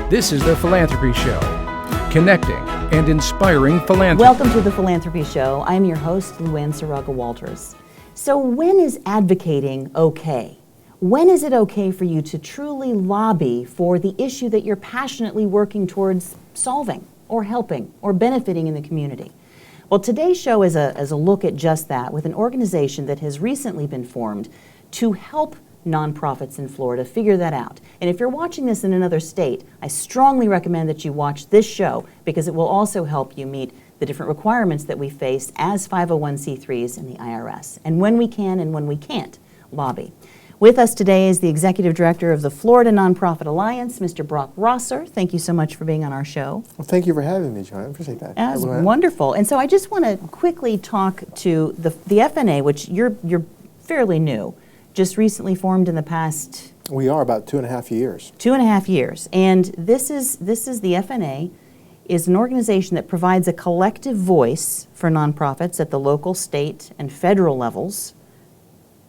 This is the Philanthropy Show, connecting and inspiring philanthropy. Welcome to the Philanthropy Show. I'm your host, Luann Saraga-Walters. So when is advocating okay? When is it okay for you to truly lobby for the issue that you're passionately working towards solving or helping or benefiting in the community? Well, today's show is a look at just that with an organization that has recently been formed to help nonprofits in Florida figure that out. And if you're watching this in another state, I strongly recommend that you watch this show because it will also help you meet the different requirements that we face as 501c3s in the IRS, and when we can and when we can't lobby. With us today is the Executive Director of the Florida Nonprofit Alliance, Mr. Broc Rosser. Thank you so much for being on our show. Well, thank you for having me, Joanne. I appreciate that. That's wonderful. And so I just want to quickly talk to the FNA, which you're fairly new, just recently formed in the past. We are about 2.5 years. 2.5 years. And this is the FNA is an organization that provides a collective voice for nonprofits at the local, state, and federal levels.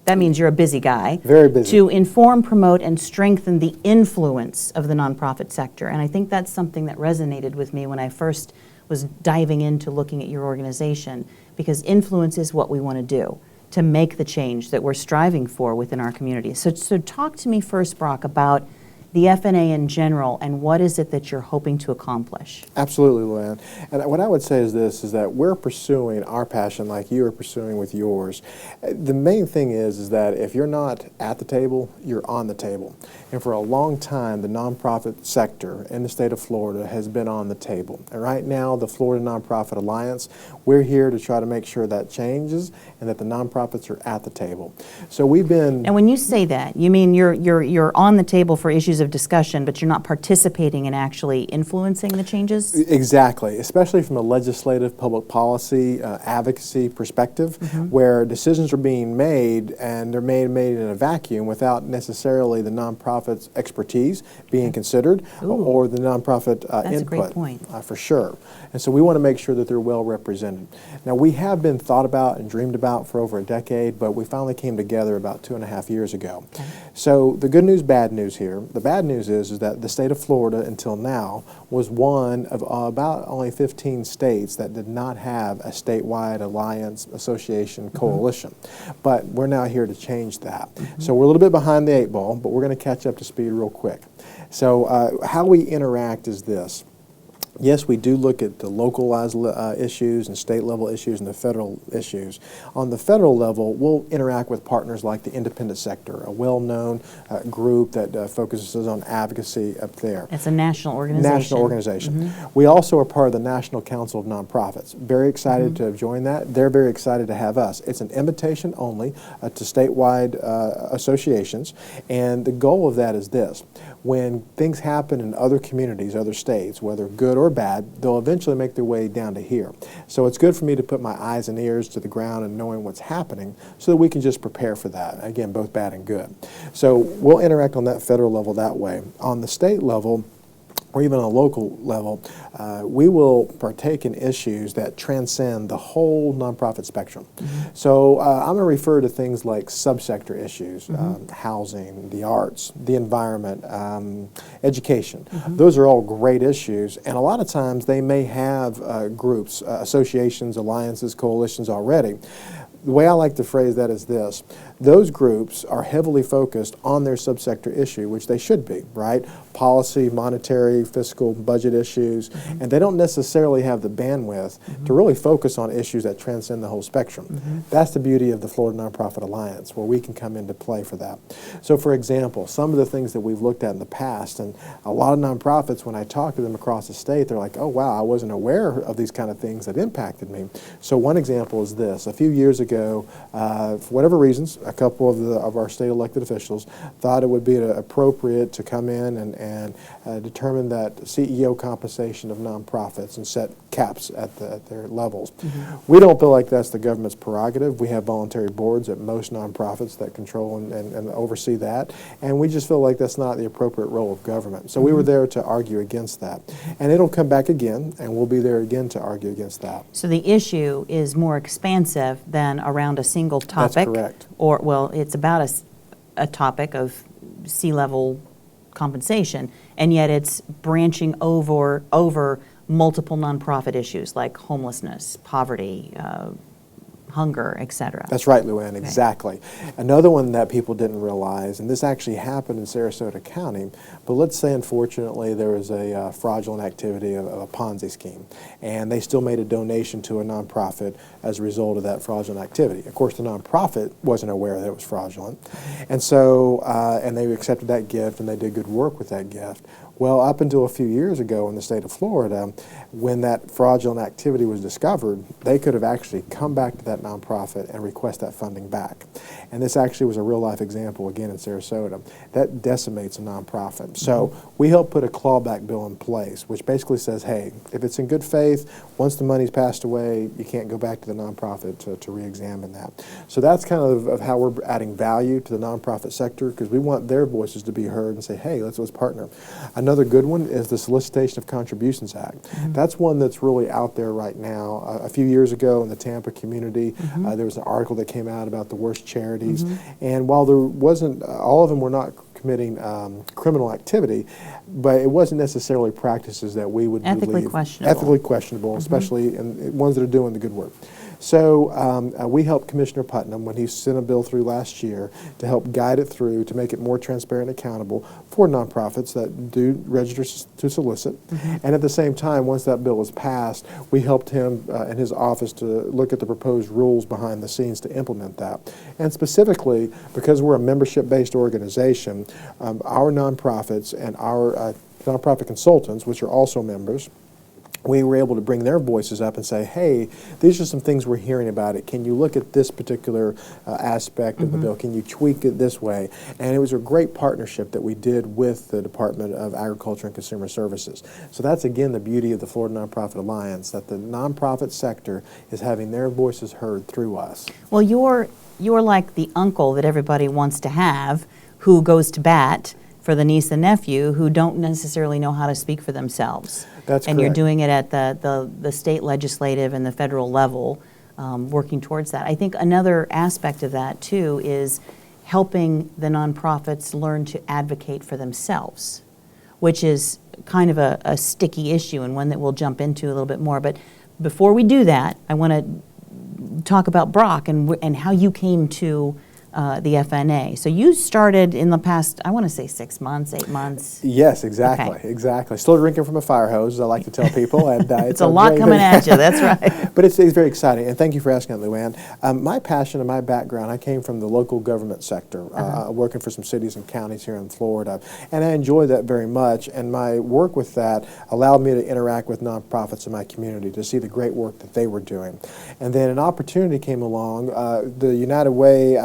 That means you're a busy guy. Very busy. To inform, promote, and strengthen the influence of the nonprofit sector. And I think that's something that resonated with me when I first was diving into looking at your organization, because influence is what we want to do to make the change that we're striving for within our community. So talk to me first, Broc, about the FNA in general, and what is it that you're hoping to accomplish? Absolutely, Luann. And what I would say is this, is that we're pursuing our passion like you are pursuing with yours. The main thing is that if you're not at the table, you're on the table. And for a long time, the nonprofit sector in the state of Florida has been on the table. And right now, the Florida Nonprofit Alliance, we're here to try to make sure that changes and that the nonprofits are at the table. So we've been... And when you say that, you mean you're on the table for issues of discussion, but you're not participating in actually influencing the changes? Exactly, especially from a legislative, public policy, advocacy perspective, where decisions are being made and they're made in a vacuum without necessarily the nonprofit's expertise being considered or the nonprofit That's input. a great point. For sure. And so we want to make sure that they're well represented. Now, we have been thought about and dreamed about for over a decade, but we finally came together about 2.5 years ago. Okay. So the good news, bad news here. The bad news is that the state of Florida until now was one of about only 15 states that did not have a statewide alliance, association, coalition. But we're now here to change that. So we're a little bit behind the 8 ball, but we're going to catch up to speed real quick. So how we interact is this. Yes, we do look at the localized issues and state-level issues and the federal issues. On the federal level, we'll interact with partners like the independent sector, a well-known group that focuses on advocacy up there. It's a national organization. National organization. We also are part of the National Council of Nonprofits. Very excited to have joined that. They're very excited to have us. It's an invitation only to statewide associations, and the goal of that is this. When things happen in other communities, other states, whether good or bad, they'll eventually make their way down to here. So it's good for me to put my eyes and ears to the ground and knowing what's happening so that we can just prepare for that. Again, both bad and good. So we'll interact on that federal level that way. On the state level, or even on a local level, we will partake in issues that transcend the whole nonprofit spectrum. So I'm going to refer to things like subsector issues, housing, the arts, the environment, education. Those are all great issues, and a lot of times they may have groups, associations, alliances, coalitions already. The way I like to phrase that is this. Those groups are heavily focused on their subsector issue, which they should be, right? Policy, monetary, fiscal, budget issues, and they don't necessarily have the bandwidth to really focus on issues that transcend the whole spectrum. That's the beauty of the Florida Nonprofit Alliance, where we can come into play for that. So for example, some of the things that we've looked at in the past, and a lot of nonprofits, when I talk to them across the state, they're like, oh wow, I wasn't aware of these kind of things that impacted me. So one example is this. A few years ago, for whatever reasons, a couple of our state elected officials thought it would be appropriate to come in and determine that CEO compensation of nonprofits and set caps at their levels. We don't feel like that's the government's prerogative. We have voluntary boards at most nonprofits that control and oversee that, and we just feel like that's not the appropriate role of government. So we were there to argue against that. And it'll come back again, and we'll be there again to argue against that. So the issue is more expansive than around a single topic. That's correct. Or, well, it's about a topic of C-level compensation, and yet it's branching over multiple nonprofit issues like homelessness, poverty, hunger, etc. That's right, Luann, exactly. Another one that people didn't realize, and this actually happened in Sarasota County, but let's say unfortunately there was a fraudulent activity of a Ponzi scheme, and they still made a donation to a nonprofit as a result of that fraudulent activity. Of course, the nonprofit wasn't aware that it was fraudulent, and so, and they accepted that gift and they did good work with that gift. Well, up until a few years ago in the state of Florida, when that fraudulent activity was discovered, they could have actually come back to that nonprofit and request that funding back. And this actually was a real-life example, again, in Sarasota. That decimates a nonprofit. So we help put a clawback bill in place, which basically says, hey, if it's in good faith, once the money's passed away, you can't go back to the nonprofit to re-examine that. So that's kind of how we're adding value to the nonprofit sector, because we want their voices to be heard and say, hey, let's partner. Another good one is the Solicitation of Contributions Act. That's one that's really out there right now. A few years ago in the Tampa community, there was an article that came out about the worst charities. And while there wasn't, all of them were not committing criminal activity, but it wasn't necessarily practices that we would believe ethically questionable, especially in ones that are doing the good work. So we helped Commissioner Putnam when he sent a bill through last year to help guide it through to make it more transparent and accountable for nonprofits that do register to solicit. And at the same time, once that bill was passed, we helped him and his office to look at the proposed rules behind the scenes to implement that. And specifically, because we're a membership-based organization, our nonprofits and our nonprofit consultants, which are also members, we were able to bring their voices up and say, hey, these are some things we're hearing about it. Can you look at this particular aspect of the bill? Can you tweak it this way? And it was a great partnership that we did with the Department of Agriculture and Consumer Services. So that's, again, the beauty of the Florida Nonprofit Alliance, that the nonprofit sector is having their voices heard through us. Well, you're like the uncle that everybody wants to have who goes to bat for the niece and nephew who don't necessarily know how to speak for themselves. That's and correct. You're doing it at the state legislative and the federal level, working towards that. I think another aspect of that, too, is helping the nonprofits learn to advocate for themselves, which is kind of a sticky issue and one that we'll jump into a little bit more. But before we do that, I want to talk about Broc and how you came to the FNA. So you started in the past, I want to say 6 months, 8 months. Yes, exactly, exactly. Still drinking from a fire hose, as I like to tell people. And it's a lot coming at you, that's right. But it's very exciting, and thank you for asking that, Luann. My passion and my background, I came from the local government sector, working for some cities and counties here in Florida, and I enjoy that very much, and my work with that allowed me to interact with nonprofits in my community to see the great work that they were doing. And then an opportunity came along. The United Way,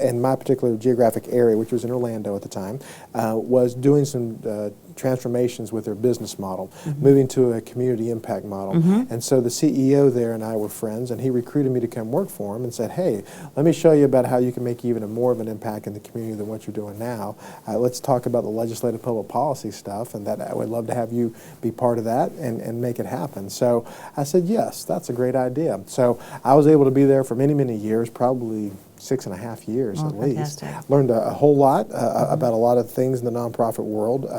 in my particular geographic area, which was in Orlando at the time, was doing some transformations with their business model, moving to a community impact model. And so the CEO there and I were friends, and he recruited me to come work for him and said, hey, let me show you about how you can make even more of an impact in the community than what you're doing now. Let's talk about the legislative public policy stuff, and that I would love to have you be part of that and make it happen. So I said, yes, that's a great idea. So I was able to be there for many, many years, probably 6.5 years at least. Learned a whole lot about a lot of things in the nonprofit world,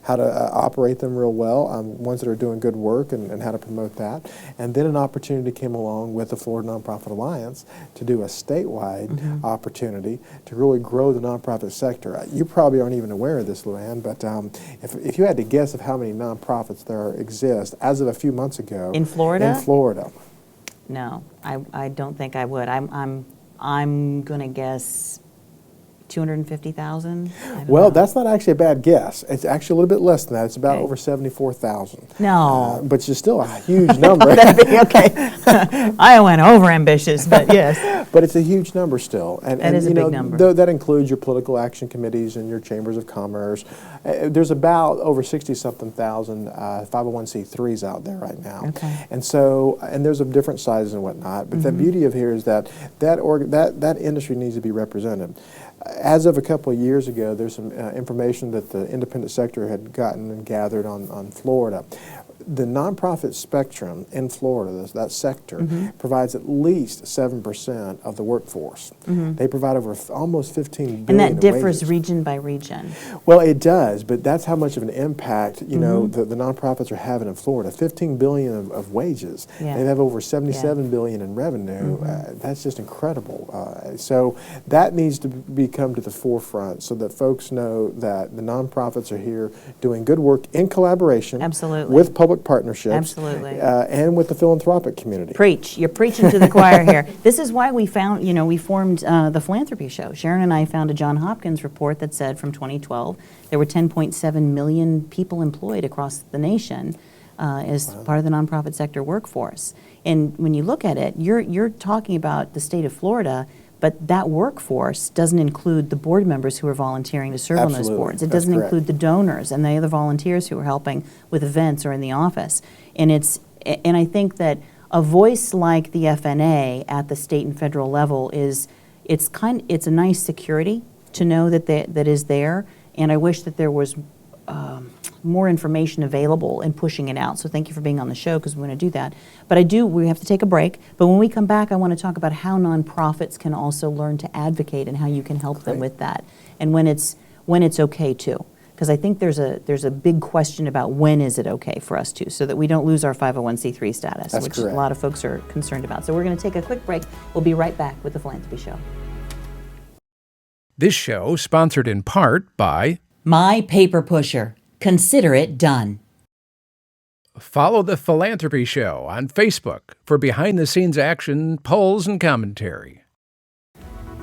how to operate them real well, ones that are doing good work and how to promote that. And then an opportunity came along with the Florida Nonprofit Alliance to do a statewide opportunity to really grow the nonprofit sector. You probably aren't even aware of this, Luann, but if you had to guess of how many nonprofits there exist as of a few months ago. In Florida? In Florida. No, I don't think I would. I'm going to guess 250,000? Well, that's not actually a bad guess. It's actually a little bit less than that. It's about over 74,000. No. But it's still a huge number. Okay. I went over ambitious, but yes. But it's a huge number still. And that is a big number. That includes your political action committees and your chambers of commerce. There's about over 60-something thousand 501c3s out there right now. Okay. And so, and there's of different sizes and whatnot. But the beauty of here is that that industry needs to be represented. As of a couple of years ago, there's some information that the independent sector had gotten and gathered on Florida. The nonprofit spectrum in Florida, that sector, provides at least 7% of the workforce. They provide over almost $15 billion And that in differs wages. region by region. Well, it does, but that's how much of an impact, you know, the nonprofits are having in Florida. $15 billion of wages. Yeah. They have over $77 billion in revenue. That's just incredible. So that needs to come to the forefront so that folks know that the nonprofits are here doing good work in collaboration Absolutely. with public partnerships Absolutely. And with the philanthropic community. Preach. You're preaching to the choir here. This is why we formed the Philanthropy Show. Sharon and I found a John Hopkins report that said from 2012 there were 10.7 million people employed across the nation as part of the nonprofit sector workforce. And when you look at it, you're talking about the state of Florida, but that workforce doesn't include the board members who are volunteering to serve on those Absolutely. boards. It That's doesn't correct. include the donors and the other volunteers who are helping with events or in the office. And I think that a voice like the FNA at the state and federal level it's a nice security to know that is there. And I wish that there was more information available in pushing it out. So thank you for being on the show because we're going to do that. But we have to take a break. But when we come back, I want to talk about how nonprofits can also learn to advocate and how you can help them with that. And when it's okay too. Because I think there's a big question about when is it okay for us to, so that we don't lose our 501c3 status, That's which correct. a lot of folks are concerned about. So we're going to take a quick break. We'll be right back with the Philanthropy Show. This show sponsored in part by My Paper Pusher. Consider it done. Follow the Philanthropy Show on Facebook for behind-the-scenes action, polls, and commentary.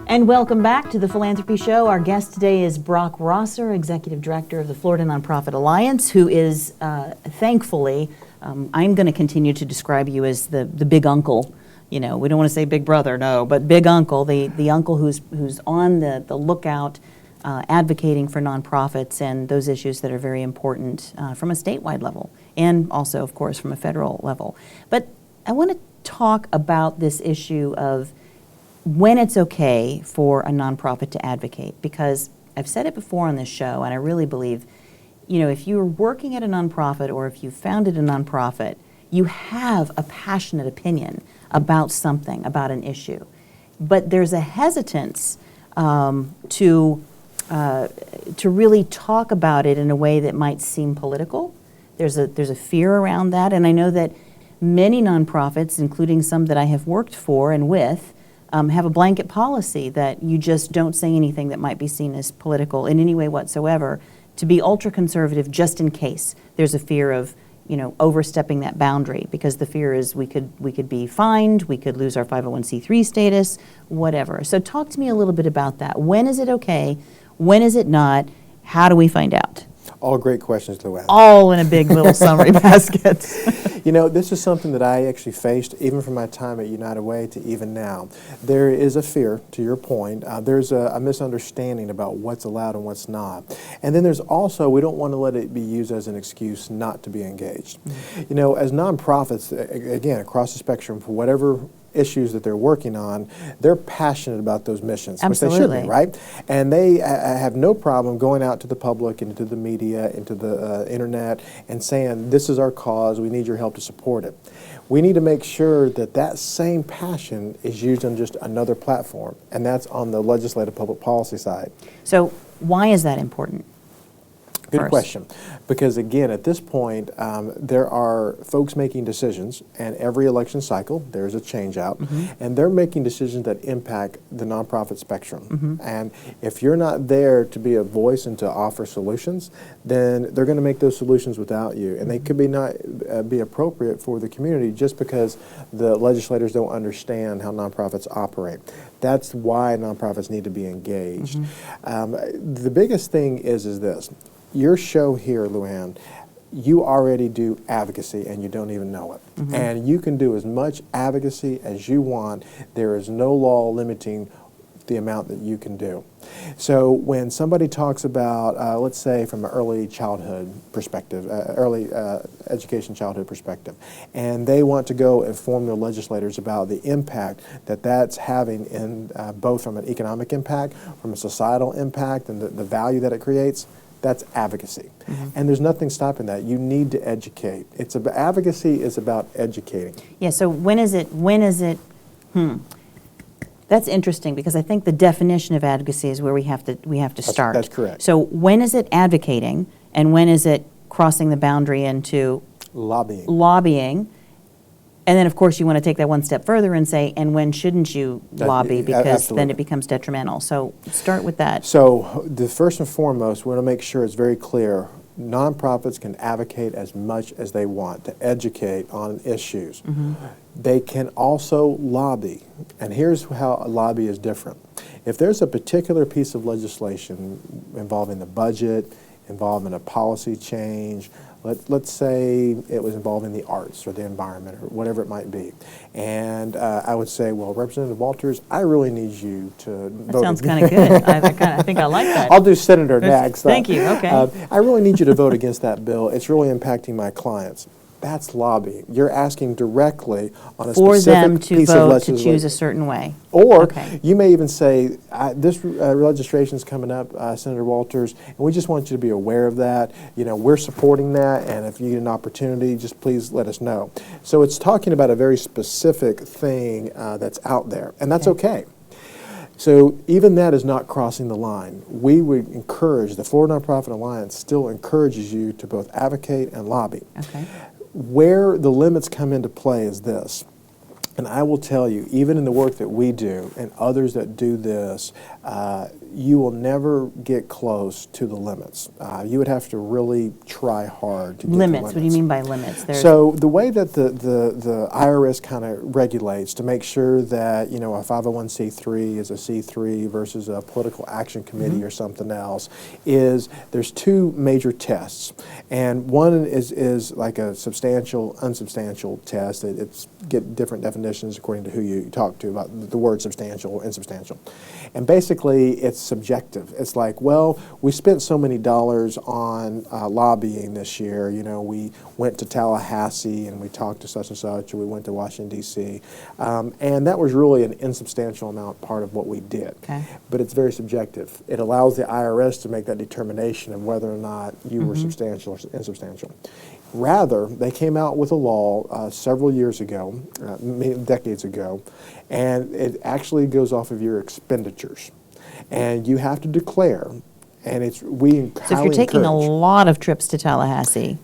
And welcome back to the Philanthropy Show. Our guest today is Broc Rosser, Executive Director of the Florida Nonprofit Alliance, who is, thankfully, I'm going to continue to describe you as the big uncle. You know, we don't want to say big brother, no, but big uncle, the uncle who's on the lookout, advocating for nonprofits and those issues that are very important from a statewide level and also, of course, from a federal level. But I want to talk about this issue of when it's okay for a nonprofit to advocate, because I've said it before on this show, and I really believe, you know, if you're working at a nonprofit or if you founded a nonprofit, you have a passionate opinion about something, about an issue. But there's a hesitance to really talk about it in a way that might seem political. There's a fear around that, and I know that many nonprofits, including some that I have worked for and with, have a blanket policy that you just don't say anything that might be seen as political in any way whatsoever, to be ultra-conservative just in case there's a fear of, you know, overstepping that boundary, because the fear is we could be fined, we could lose our 501c3 status, whatever. So talk to me a little bit about that. When is it okay? When is it not? How do we find out? All great questions, Luann. All in a big little summary basket. You know, this is something that I actually faced even from my time at United Way to even now. There is a fear, to your point. There's a misunderstanding about what's allowed and what's not. And then there's also, we don't want to let it be used as an excuse not to be engaged. You know, as nonprofits, again, across the spectrum, for whatever issues that they're working on, they're passionate about those missions, Absolutely. which they should be, right? And they have no problem going out to the public, into the media, into the internet, and saying, this is our cause, we need your help to support it. We need to make sure that that same passion is used on just another platform, and that's on the legislative public policy side. So why is that important? Good First. question. Because again, at this point, there are folks making decisions, and every election cycle, there's a change out, and they're making decisions that impact the nonprofit spectrum. And if you're not there to be a voice and to offer solutions, then they're going to make those solutions without you, and they could be not be appropriate for the community just because the legislators don't understand how nonprofits operate. That's why nonprofits need to be engaged. The biggest thing is this. Your show here, Luann, you already do advocacy and you don't even know it. And you can do as much advocacy as you want. There is no law limiting the amount that you can do. So when somebody talks about, let's say from an early childhood perspective, early education childhood perspective, and they want to go inform their legislators about the impact that that's having in both from an economic impact, from a societal impact, and the value that it creates, That's advocacy. And there's nothing stopping that. You need to educate. Advocacy is about educating. Yeah, so when is it, that's interesting, because I think the definition of advocacy is where we have to start. That's correct. So when is it advocating, and when is it crossing the boundary into lobbying? And then, of course, you want to take that one step further and say, and when shouldn't you lobby, because absolutely. then it becomes detrimental. So start with that. So the first and foremost, we want to make sure it's very clear. Nonprofits can advocate as much as they want to educate on issues. They can also lobby. And here's how a lobby is different. If there's a particular piece of legislation involving the budget, involving a policy change, let's say it was involving the arts or the environment or whatever it might be. And I would say, well, Representative Walters, I really need you to vote. That sounds kind of good. I think I like that. I'll do Senator next. Thank you, okay. I really need you to vote against that bill. It's really impacting my clients. That's lobbying. You're asking directly on a for specific them to piece of vote to legislation. choose a certain way. Or Okay. you may even say, this legislation is coming up, Senator Walters, and we just want you to be aware of that. You know, we're supporting that, and if you get an opportunity, just please let us know. So it's talking about a very specific thing that's out there, and that's okay. So even that is not crossing the line. We would encourage, the Florida Nonprofit Alliance still encourages you to both advocate and lobby. Okay. Where the limits come into play is this, and I will tell you, even in the work that we do and others that do this, you will never get close to the limits. You would have to really try hard to get Limits, to what do you mean by limits? So the way that the IRS kind of regulates to make sure that, you know, a 501c3 is a C3 versus a political action committee or something else is there's two major tests. And one is like a substantial, unsubstantial test. It's get different definitions according to who you talk to about the word substantial or insubstantial. And basically it's subjective. It's like, well, we spent so many dollars on lobbying this year. You know, we went to Tallahassee and we talked to such and such, or we went to Washington, D.C. And that was really an insubstantial amount part of what we did. Okay. But it's very subjective. It allows the IRS to make that determination of whether or not you were substantial or insubstantial. Rather, they came out with a law several years ago, decades ago, and it actually goes off of your expenditures. And you have to declare, and it's, we So if you're taking a lot of trips to Tallahassee,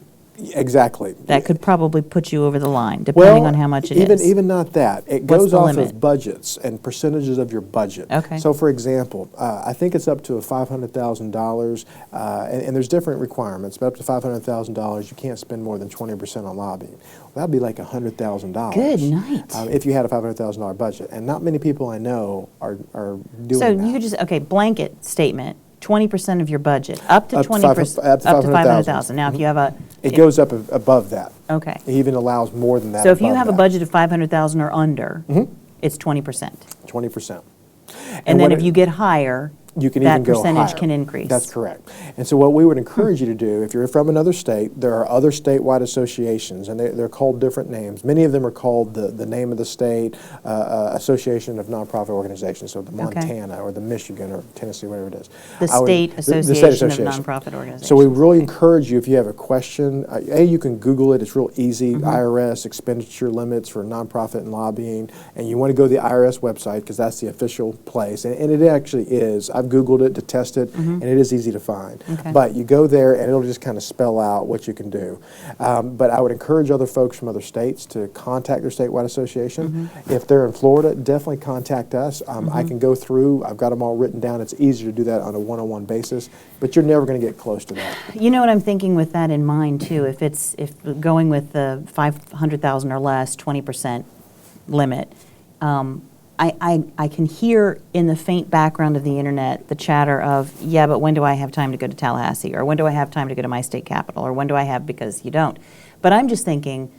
exactly. that could probably put you over the line, depending on how much it is. Even not that. It What's goes the off limit? of budgets and percentages of your budget. Okay. So, for example, I think it's up to $500,000, and there's different requirements, but up to $500,000, you can't spend more than 20% on lobbying. Well, that'd be like $100,000. Good night. If you had a $500,000 budget, and not many people I know are doing So that. you could just, okay, blanket statement, 20% of your budget, up to Up to 20%, up to up to 500,000. 500,000. Now, if you have a, It goes up above that. okay. It even allows more than that. So if you above have a that. budget of 500,000 or under, it's 20%. 20%. And then what if you get higher, you can that even go percentage higher. can increase. That's correct. And so what we would encourage you to do, if you're from another state, there are other statewide associations, and they're called different names. Many of them are called the name of the state, Association of Nonprofit Organizations, so the Montana or the Michigan or Tennessee, whatever it is. The State Association of Nonprofit Organizations. So we really encourage you, if you have a question, you can Google it. It's real easy, IRS expenditure limits for nonprofit and lobbying, and you want to go to the IRS website because that's the official place, and it actually is. I've Googled it to test it, and it is easy to find. Okay. But you go there, and it'll just kind of spell out what you can do. But I would encourage other folks from other states to contact their statewide association. If they're in Florida, definitely contact us. I can go through. I've got them all written down. It's easier to do that on a one-on-one basis, but you're never going to get close to that. You know what I'm thinking with that in mind too, if going with the 500,000 or less, 20% limit, I can hear in the faint background of the internet the chatter of, yeah, but when do I have time to go to Tallahassee? Or when do I have time to go to my state capital? Or when do I have, because you don't. But I'm just thinking,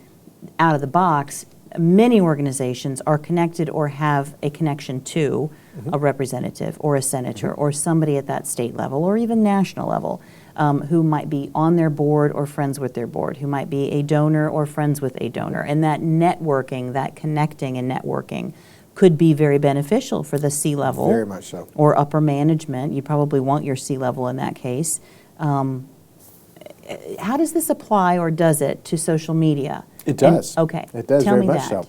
out of the box, many organizations are connected or have a connection to a representative or a senator or somebody at that state level or even national level who might be on their board or friends with their board, who might be a donor or friends with a donor. And that networking, that connecting and networking could be very beneficial for the C-level. Very much so. Or upper management. You probably want your C-level in that case. How does this apply, or does it, to social media? It does. Okay. It does Tell very me much that.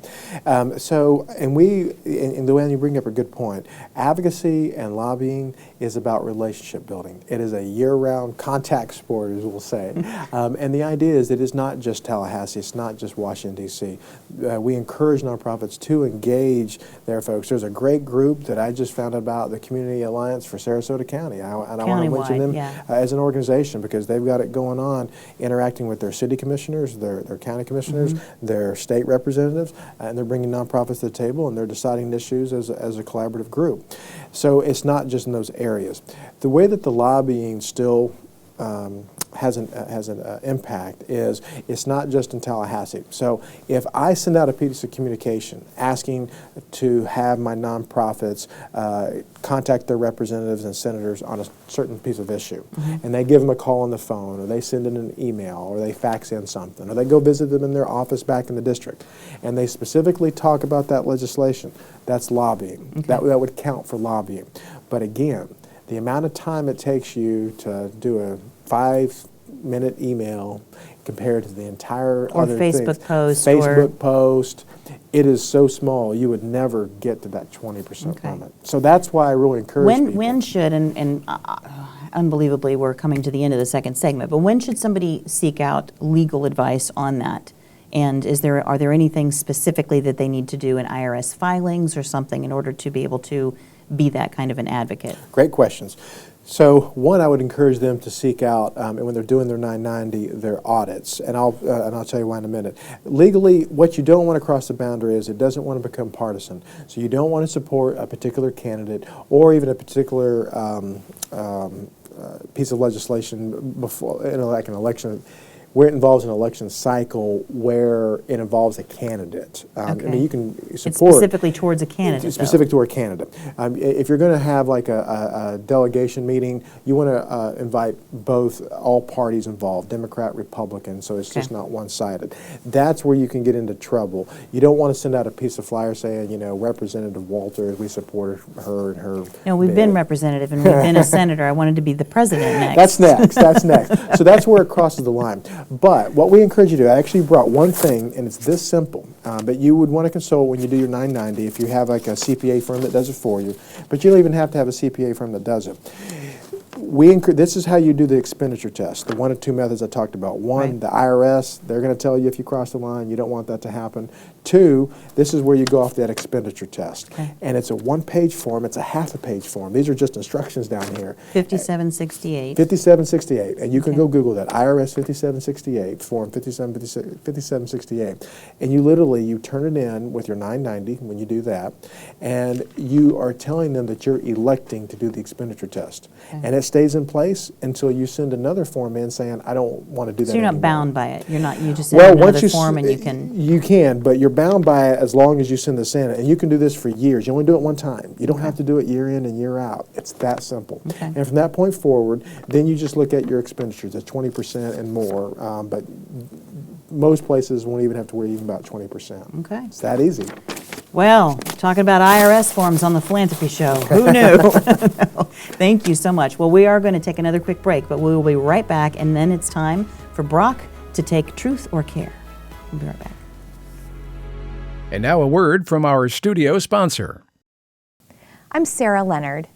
so. And Luann, you bring up a good point. Advocacy and lobbying is about relationship building. It is a year-round contact sport, as we'll say. And the idea is that it's not just Tallahassee, it's not just Washington, D.C. We encourage nonprofits to engage their folks. There's a great group that I just found out about, the Community Alliance for Sarasota County. And I want to mention them as an organization because they've got it going on, interacting with their city commissioners, their county commissioners, their state representatives, and they're bringing nonprofits to the table, and they're deciding issues as a collaborative group. So it's not just in those areas. The way that the lobbying still has an impact is it's not just in Tallahassee. So if I send out a piece of communication asking to have my nonprofits contact their representatives and senators on a certain piece of issue, and they give them a call on the phone, or they send in an email, or they fax in something, or they go visit them in their office back in the district, and they specifically talk about that legislation, that's lobbying. Okay. That would count for lobbying. But again, the amount of time it takes you to do a 5-minute email compared to the entire or other Facebook things, post, Facebook post, it is so small you would never get to that 20% limit. So that's why I really encourage people. When should, and unbelievably we're coming to the end of the second segment, but when should somebody seek out legal advice on that? And are there anything specifically that they need to do in IRS filings or something in order to be able to be that kind of an advocate? Great questions. So one, I would encourage them to seek out, and when they're doing their 990, their audits, and I'll tell you why in a minute. Legally, what you don't want to cross the boundary is it doesn't want to become partisan. So you don't want to support a particular candidate or even a particular piece of legislation before, like an election, where it involves an election cycle, where it involves a candidate. I mean, you can support. It's specifically towards a candidate. Specific to a candidate. If you're going to have like a delegation meeting, you want to invite all parties involved, Democrat, Republican, so it's just not one-sided. That's where you can get into trouble. You don't want to send out a piece of flyer saying, Representative Walters, we support her and her. No, we've been representative and we've been a senator. I wanted to be the president next. That's next. So that's where it crosses the line. But what we encourage you to do, I actually brought one thing, and it's this simple, but you would want to consult when you do your 990 if you have like a CPA firm that does it for you, but you don't even have to have a CPA firm that does it. This is how you do the expenditure test, the one of two methods I talked about. One, the IRS, they're going to tell you if you cross the line, you don't want that to happen. Two, this is where you go off that expenditure test. And it's a one-page form, it's a half-a-page form. These are just instructions down here. 5768. 5768, and you can go Google that, IRS 5768, form 5768. And you turn it in with your 990 when you do that, and you are telling them that you're electing to do the expenditure test. And it stays in place until you send another form in saying, I don't want to do that So you're not anymore. bound by it. You just send another form and you can. You can, but you're bound by it as long as you send this in. And you can do this for years. You only do it one time. You don't have to do it year in and year out. It's that simple. And from that point forward, then you just look at your expenditures at 20% and more. But most places won't even have to worry even about 20%. Okay. It's that easy. Well, talking about IRS forms on the Philanthropy Show. Who knew? No. Thank you so much. Well, we are going to take another quick break, but we will be right back, and then it's time for Broc to take Truth or Care. We'll be right back. And now a word from our studio sponsor. I'm Sarah Leonard.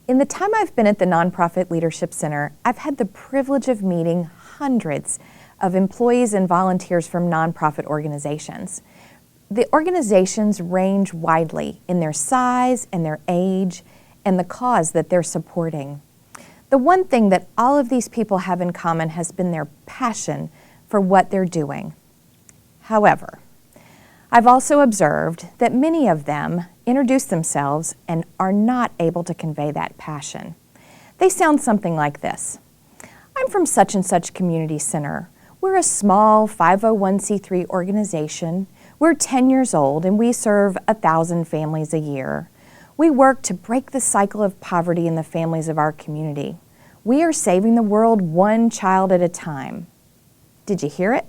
In the time I've been at the Nonprofit Leadership Center, I've had the privilege of meeting hundreds of employees and volunteers from nonprofit organizations. The organizations range widely in their size and their age and the cause that they're supporting. The one thing that all of these people have in common has been their passion for what they're doing. However, I've also observed that many of them introduce themselves and are not able to convey that passion. They sound something like this. I'm from such and such community center. We're a small 501c3 organization. We're 10 years old and we serve 1,000 families a year. We work to break the cycle of poverty in the families of our community. We are saving the world one child at a time. Did you hear it?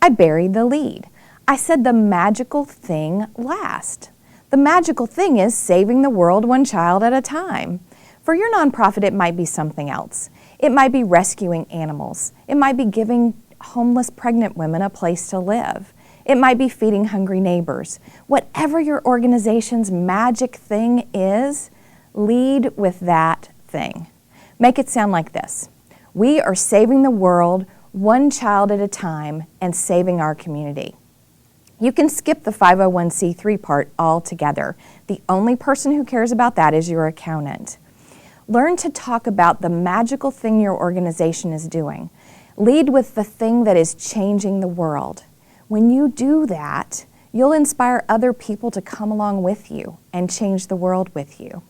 I buried the lead. I said the magical thing last. The magical thing is saving the world one child at a time. For your nonprofit, it might be something else. It might be rescuing animals. It might be giving homeless pregnant women a place to live. It might be feeding hungry neighbors. Whatever your organization's magic thing is, lead with that thing. Make it sound like this. We are saving the world one child at a time and saving our community. You can skip the 501c3 part altogether. The only person who cares about that is your accountant. Learn to talk about the magical thing your organization is doing. Lead with the thing that is changing the world. When you do that, you'll inspire other people to come along with you and change the world with you.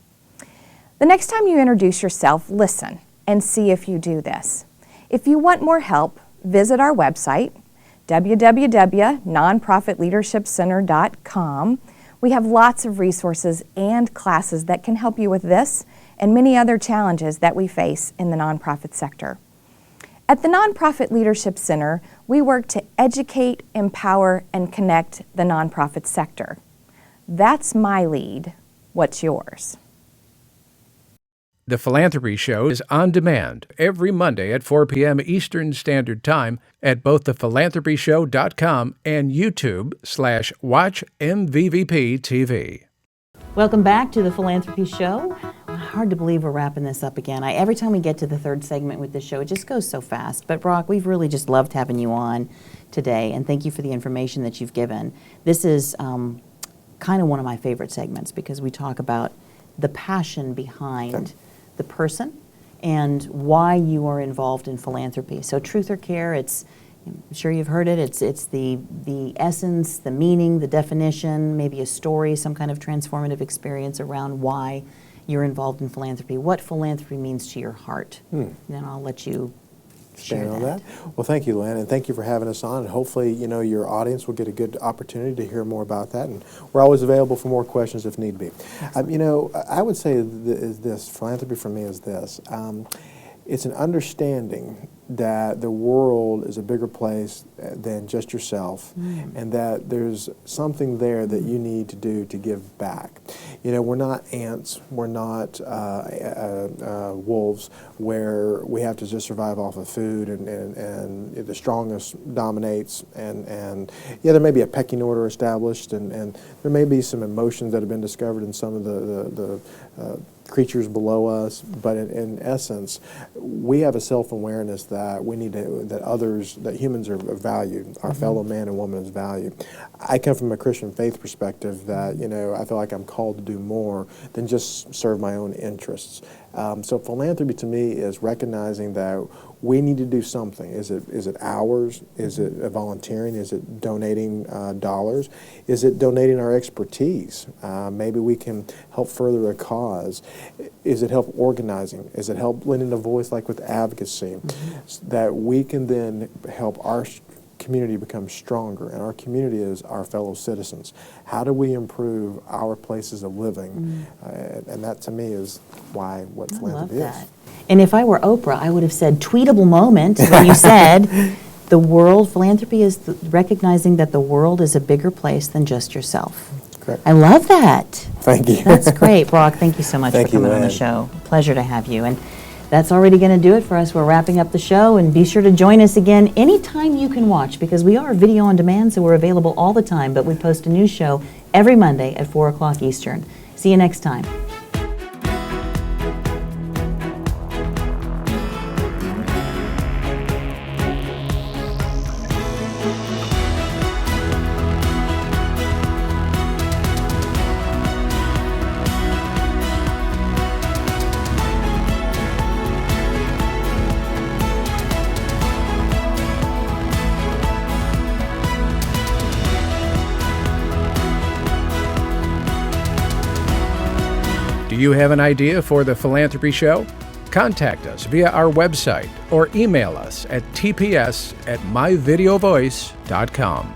The next time you introduce yourself, listen and see if you do this. If you want more help, visit our website, www.nonprofitleadershipcenter.com. We have lots of resources and classes that can help you with this and many other challenges that we face in the nonprofit sector. At the Nonprofit Leadership Center, we work to educate, empower, and connect the nonprofit sector. That's my lead. What's yours? The Philanthropy Show is on demand every Monday at 4 p.m. Eastern Standard Time at both thephilanthropyshow.com and YouTube/WatchMVVP-TV. Welcome back to the Philanthropy Show. Hard to believe we're wrapping this up again. Every time we get to the third segment with this show, it just goes so fast. But Broc, we've really just loved having you on today, and thank you for the information that you've given. This is kind of one of my favorite segments because we talk about the passion behind the person and why you are involved in philanthropy. So Truth or Care, I'm sure you've heard it. It's the essence, the meaning, the definition, maybe a story, some kind of transformative experience around why you're involved in philanthropy, what philanthropy means to your heart. Then I'll let you share on that. Well, thank you, Lynn, and thank you for having us on. And hopefully, your audience will get a good opportunity to hear more about that. And we're always available for more questions if need be. I would say this, philanthropy for me is this. It's an understanding that the world is a bigger place than just yourself, and that there's something there that you need to do to give back. We're not ants, we're not wolves, where we have to just survive off of food and the strongest dominates, and there may be a pecking order established, and there may be some emotions that have been discovered in some of the creatures below us, but in essence, we have a self-awareness that we need to, that humans are valued, our fellow man and woman is valued. I come from a Christian faith perspective that, I feel like I'm called to do more than just serve my own interests. So philanthropy to me is recognizing that we need to do something. Is it hours? Is it volunteering? Is it donating dollars? Is it donating our expertise? Maybe we can help further a cause. Is it help organizing? Is it help lending a voice like with advocacy? That we can then help our community become stronger, and our community is our fellow citizens. How do we improve our places of living? And that to me is what philanthropy is. And if I were Oprah, I would have said tweetable moment when you said philanthropy is recognizing that the world is a bigger place than just yourself. Correct. I love that. Thank you. That's great. Broc, thank you so much for coming on the show. Pleasure to have you. And that's already going to do it for us. We're wrapping up the show, and be sure to join us again anytime you can watch, because we are video on demand, so we're available all the time, but we post a new show every Monday at 4 o'clock Eastern. See you next time. Do you have an idea for the Philanthropy Show? Contact us via our website or email us at tps@myvideovoice.com.